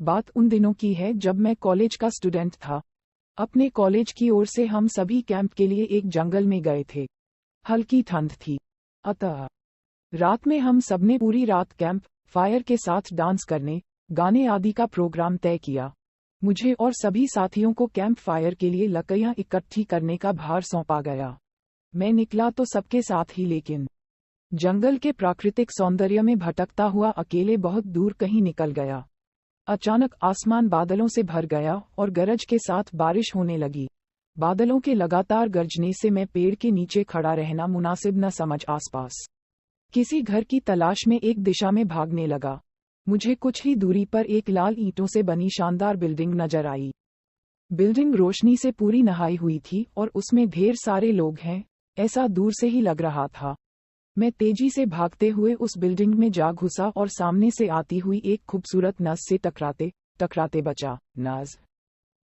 बात उन दिनों की है जब मैं कॉलेज का स्टूडेंट था। अपने कॉलेज की ओर से हम सभी कैंप के लिए एक जंगल में गए थे। हल्की ठंड थी, अतः रात में हम सबने पूरी रात कैंप फायर के साथ डांस करने, गाने आदि का प्रोग्राम तय किया। मुझे और सभी साथियों को कैंप फायर के लिए लकड़ियां इकट्ठी करने का भार सौंपा गया। मैं निकला तो सबके साथ ही, लेकिन जंगल के प्राकृतिक सौंदर्य में भटकता हुआ अकेले बहुत दूर कहीं निकल गया। अचानक आसमान बादलों से भर गया और गरज के साथ बारिश होने लगी। बादलों के लगातार गरजने से मैं पेड़ के नीचे खड़ा रहना मुनासिब न समझ आसपास किसी घर की तलाश में एक दिशा में भागने लगा। मुझे कुछ ही दूरी पर एक लाल ईंटों से बनी शानदार बिल्डिंग नजर आई। बिल्डिंग रोशनी से पूरी नहाई हुई थी और उसमें ढेर सारे लोग हैं, ऐसा दूर से ही लग रहा था। मैं तेजी से भागते हुए उस बिल्डिंग में जा घुसा और सामने से आती हुई एक खूबसूरत नर्स से टकराते टकराते बचा। नर्स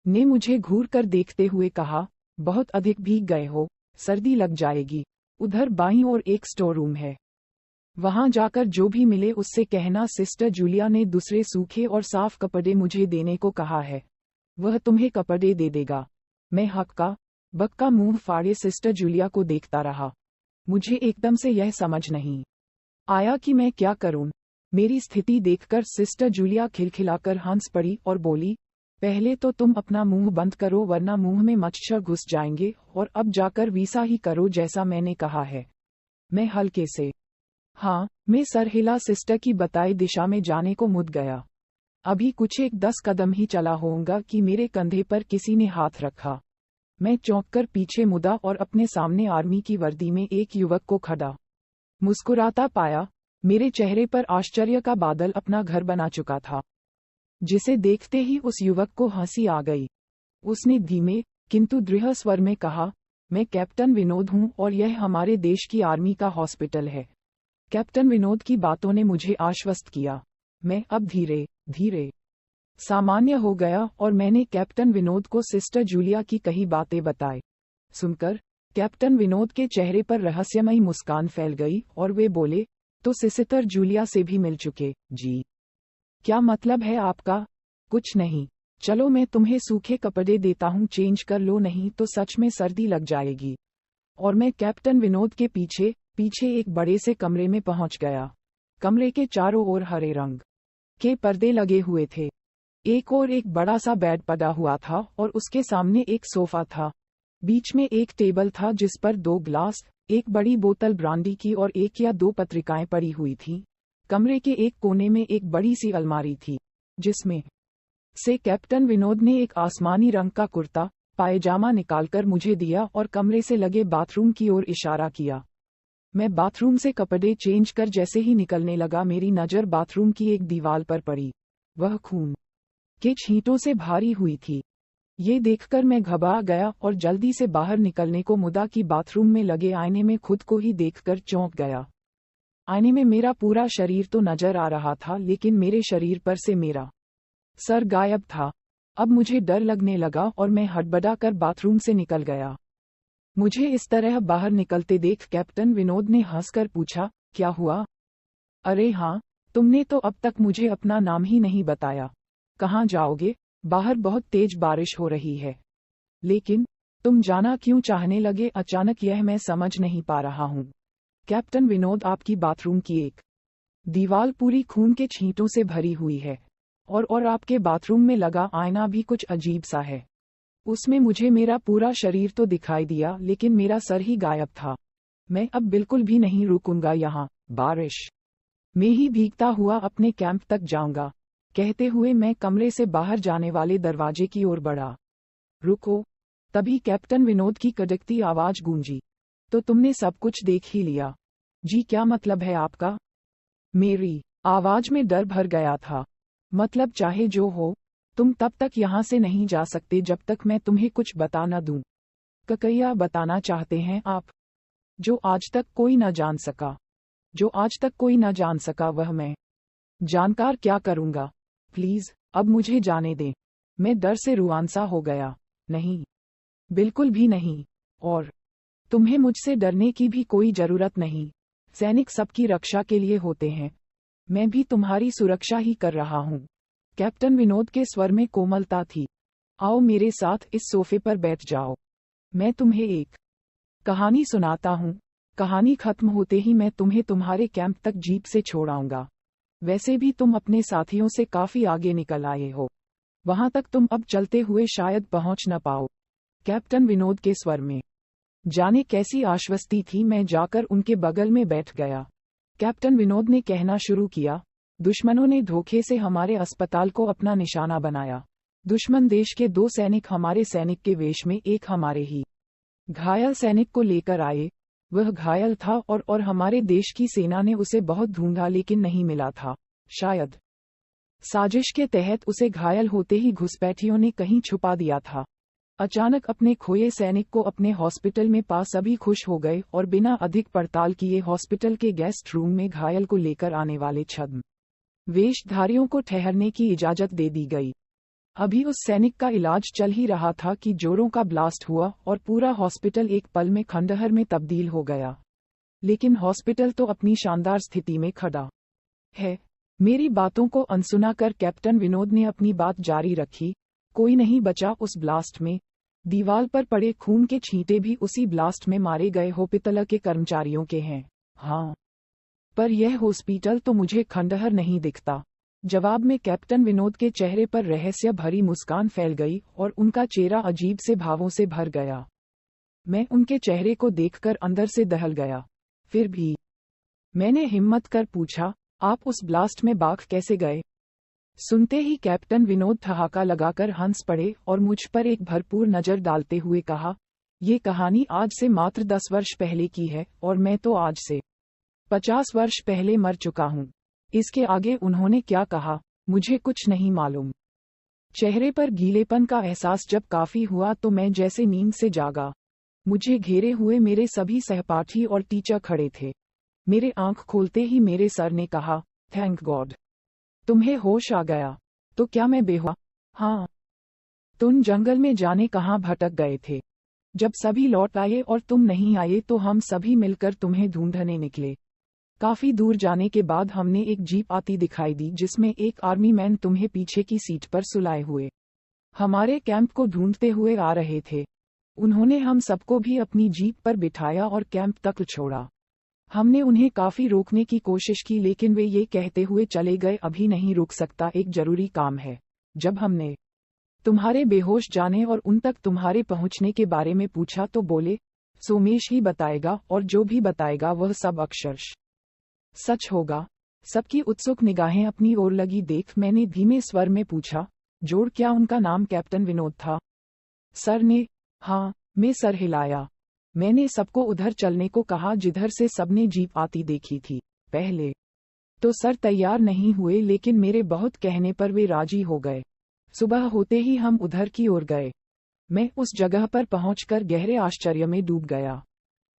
ने मुझे घूर कर देखते हुए कहा, बहुत अधिक भीग गए हो, सर्दी लग जाएगी। उधर बाईं ओर एक स्टोर रूम है, वहां जाकर जो भी मिले उससे कहना सिस्टर जूलिया ने दूसरे सूखे और साफ कपड़े मुझे देने को कहा है, वह तुम्हें कपड़े दे देगा। मैं हक्का बक्का मुंह फाड़े सिस्टर जूलिया को देखता रहा। मुझे एकदम से यह समझ नहीं आया कि मैं क्या करूं। मेरी स्थिति देखकर सिस्टर जूलिया खिलखिलाकर हंस पड़ी और बोली, पहले तो तुम अपना मुंह बंद करो वरना मुंह में मच्छर घुस जाएंगे, और अब जाकर वैसा ही करो जैसा मैंने कहा है। मैं हल्के से हाँ मैं सर हिला सिस्टर की बताई दिशा में जाने को मुड़ गया। अभी कुछ 10 कदम ही चला होऊंगा कि मेरे कंधे पर किसी ने हाथ रखा। मैं चौंककर पीछे मुड़ा और अपने सामने आर्मी की वर्दी में एक युवक को खड़ा मुस्कुराता पाया। मेरे चेहरे पर आश्चर्य का बादल अपना घर बना चुका था, जिसे देखते ही उस युवक को हंसी आ गई। उसने धीमे किंतु दृढ़ स्वर में कहा, मैं कैप्टन विनोद हूं और यह हमारे देश की आर्मी का हॉस्पिटल है। कैप्टन विनोद की बातों ने मुझे आश्वस्त किया। मैं अब धीरे धीरे सामान्य हो गया और मैंने कैप्टन विनोद को सिस्टर जूलिया की कही बातें बताई। सुनकर कैप्टन विनोद के चेहरे पर रहस्यमयी मुस्कान फैल गई और वे बोले, तो सिस्टर जूलिया से भी मिल चुके? जी। क्या मतलब है आपका? कुछ नहीं, चलो मैं तुम्हें सूखे कपड़े देता हूँ, चेंज कर लो, नहीं तो सच में सर्दी लग जाएगी। और मैं कैप्टन विनोद के पीछे पीछे एक बड़े से कमरे में पहुंच गया। कमरे के चारों ओर हरे रंग के पर्दे लगे हुए थे। एक और एक बड़ा सा बेड पड़ा हुआ था और उसके सामने एक सोफा था। बीच में एक टेबल था जिस पर 2 ग्लास, एक बड़ी बोतल ब्रांडी की और 1 या 2 पत्रिकाएं पड़ी हुई थी। कमरे के एक कोने में एक बड़ी सी अलमारी थी, जिसमें से कैप्टन विनोद ने एक आसमानी रंग का कुर्ता पायजामा निकालकर मुझे दिया और कमरे से लगे बाथरूम की ओर इशारा किया। मैं बाथरूम से कपड़े चेंज कर जैसे ही निकलने लगा, मेरी नज़र बाथरूम की एक दीवार पर पड़ी। वह खून के छींटों से भारी हुई थी। ये देखकर मैं घबरा गया और जल्दी से बाहर निकलने को मुड़ा कि बाथरूम में लगे आईने में खुद को ही देखकर चौंक गया। आईने में मेरा पूरा शरीर तो नजर आ रहा था, लेकिन मेरे शरीर पर से मेरा सर गायब था। अब मुझे डर लगने लगा और मैं हड़बड़ा कर बाथरूम से निकल गया। मुझे इस तरह बाहर निकलते देख कैप्टन विनोद ने हंसकर पूछा, क्या हुआ? अरे हाँ, तुमने तो अब तक मुझे अपना नाम ही नहीं बताया। कहाँ जाओगे? बाहर बहुत तेज बारिश हो रही है। लेकिन तुम जाना क्यों चाहने लगे अचानक, यह मैं समझ नहीं पा रहा हूँ। कैप्टन विनोद, आपकी बाथरूम की एक दीवार पूरी खून के छींटों से भरी हुई है और आपके बाथरूम में लगा आईना भी कुछ अजीब सा है। उसमें मुझे मेरा पूरा शरीर तो दिखाई दिया, लेकिन मेरा सर ही गायब था। मैं अब बिल्कुल भी नहीं रुकूंगा, यहाँ बारिश में ही भीगता हुआ अपने कैंप तक जाऊंगा। कहते हुए मैं कमरे से बाहर जाने वाले दरवाजे की ओर बढ़ा। रुको! तभी कैप्टन विनोद की कड़कती आवाज गूंजी, तो तुमने सब कुछ देख ही लिया? जी, क्या मतलब है आपका? मेरी आवाज में डर भर गया था। मतलब चाहे जो हो, तुम तब तक यहाँ से नहीं जा सकते जब तक मैं तुम्हें कुछ बता न दूं। क्या बताना चाहते हैं आप? जो आज तक कोई न जान सका, जो आज तक कोई न जान सका वह मैं जानकर क्या करूंगा? प्लीज अब मुझे जाने दें। मैं डर से रुआंसा हो गया। नहीं, बिल्कुल भी नहीं, और तुम्हें मुझसे डरने की भी कोई जरूरत नहीं। सैनिक सबकी रक्षा के लिए होते हैं। मैं भी तुम्हारी सुरक्षा ही कर रहा हूँ। कैप्टन विनोद के स्वर में कोमलता थी। आओ मेरे साथ इस सोफे पर बैठ जाओ। मैं तुम्हें एक कहानी सुनाता हूँ। कहानी खत्म होते ही मैं तुम्हें तुम्हारे कैंप तक जीप से छोड़ाऊंगा। वैसे भी तुम अपने साथियों से काफी आगे निकल आए हो। वहां तक तुम अब चलते हुए शायद पहुंच न पाओ। कैप्टन विनोद के स्वर में जाने कैसी आश्वस्ति थी। मैं जाकर उनके बगल में बैठ गया। कैप्टन विनोद ने कहना शुरू किया, दुश्मनों ने धोखे से हमारे अस्पताल को अपना निशाना बनाया। दुश्मन देश के 2 सैनिक हमारे सैनिक के वेश में एक हमारे ही घायल सैनिक को लेकर आए। वह घायल था और हमारे देश की सेना ने उसे बहुत ढूंढा लेकिन नहीं मिला था। शायद साजिश के तहत उसे घायल होते ही घुसपैठियों ने कहीं छुपा दिया था। अचानक अपने खोए सैनिक को अपने हॉस्पिटल में पा सभी खुश हो गए और बिना अधिक पड़ताल किए हॉस्पिटल के गेस्ट रूम में घायल को लेकर आने वाले छद्म वेशधारियों को ठहरने की इजाजत दे दी गई। अभी उस सैनिक का इलाज चल ही रहा था कि जोरों का ब्लास्ट हुआ और पूरा हॉस्पिटल एक पल में खंडहर में तब्दील हो गया। लेकिन हॉस्पिटल तो अपनी शानदार स्थिति में खड़ा है। मेरी बातों को अनसुना कर कैप्टन विनोद ने अपनी बात जारी रखी। कोई नहीं बचा उस ब्लास्ट में। दीवार पर पड़े खून के छींटे भी उसी ब्लास्ट में मारे गए हॉस्पिटल के कर्मचारियों के हैं। हाँ, पर यह हॉस्पिटल तो मुझे खंडहर नहीं दिखता। जवाब में कैप्टन विनोद के चेहरे पर रहस्य भरी मुस्कान फैल गई और उनका चेहरा अजीब से भावों से भर गया। मैं उनके चेहरे को देखकर अंदर से दहल गया। फिर भी मैंने हिम्मत कर पूछा, आप उस ब्लास्ट में बाग कैसे गए? सुनते ही कैप्टन विनोद ठहाका लगाकर हंस पड़े और मुझ पर एक भरपूर नजर डालते हुए कहा, ये कहानी आज से मात्र 10 वर्ष पहले की है और मैं तो आज से 50 वर्ष पहले मर चुका हूँ। इसके आगे उन्होंने क्या कहा, मुझे कुछ नहीं मालूम। चेहरे पर गीलेपन का एहसास जब काफी हुआ तो मैं जैसे नींद से जागा। मुझे घेरे हुए मेरे सभी सहपाठी और टीचर खड़े थे। मेरे आंख खोलते ही मेरे सर ने कहा, थैंक गॉड, तुम्हें होश आ गया। तो क्या मैं बेहुआ? हाँ। तुम जंगल में जाने कहाँ भटक गए थे? जब सभी लौट आए और तुम नहीं आए तो हम सभी मिलकर तुम्हें ढूंढने निकले। काफी दूर जाने के बाद हमने एक जीप आती दिखाई दी जिसमें एक आर्मी मैन तुम्हें पीछे की सीट पर सुलाए हुए हमारे कैंप को ढूंढते हुए आ रहे थे। उन्होंने हम सबको भी अपनी जीप पर बिठाया और कैंप तक छोड़ा। हमने उन्हें काफी रोकने की कोशिश की लेकिन वे ये कहते हुए चले गए, अभी नहीं रुक सकता, एक जरूरी काम है। जब हमने तुम्हारे बेहोश जाने और उन तक तुम्हारे पहुंचने के बारे में पूछा तो बोले, सोमेश ही बताएगा और जो भी बताएगा वह सब अक्षरश सच होगा। सबकी उत्सुक निगाहें अपनी ओर लगी देख मैंने धीमे स्वर में पूछा, जोड़ क्या उनका नाम कैप्टन विनोद था? सर ने हाँ में सर हिलाया। मैंने सबको उधर चलने को कहा जिधर से सबने जीप आती देखी थी। पहले तो सर तैयार नहीं हुए लेकिन मेरे बहुत कहने पर वे राजी हो गए। सुबह होते ही हम उधर की ओर गए। मैं उस जगह पर पहुंचकर गहरे आश्चर्य में डूब गया।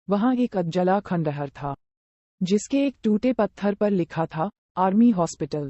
वहां एक अधजला खंडहर था जिसके एक टूटे पत्थर पर लिखा था, आर्मी हॉस्पिटल।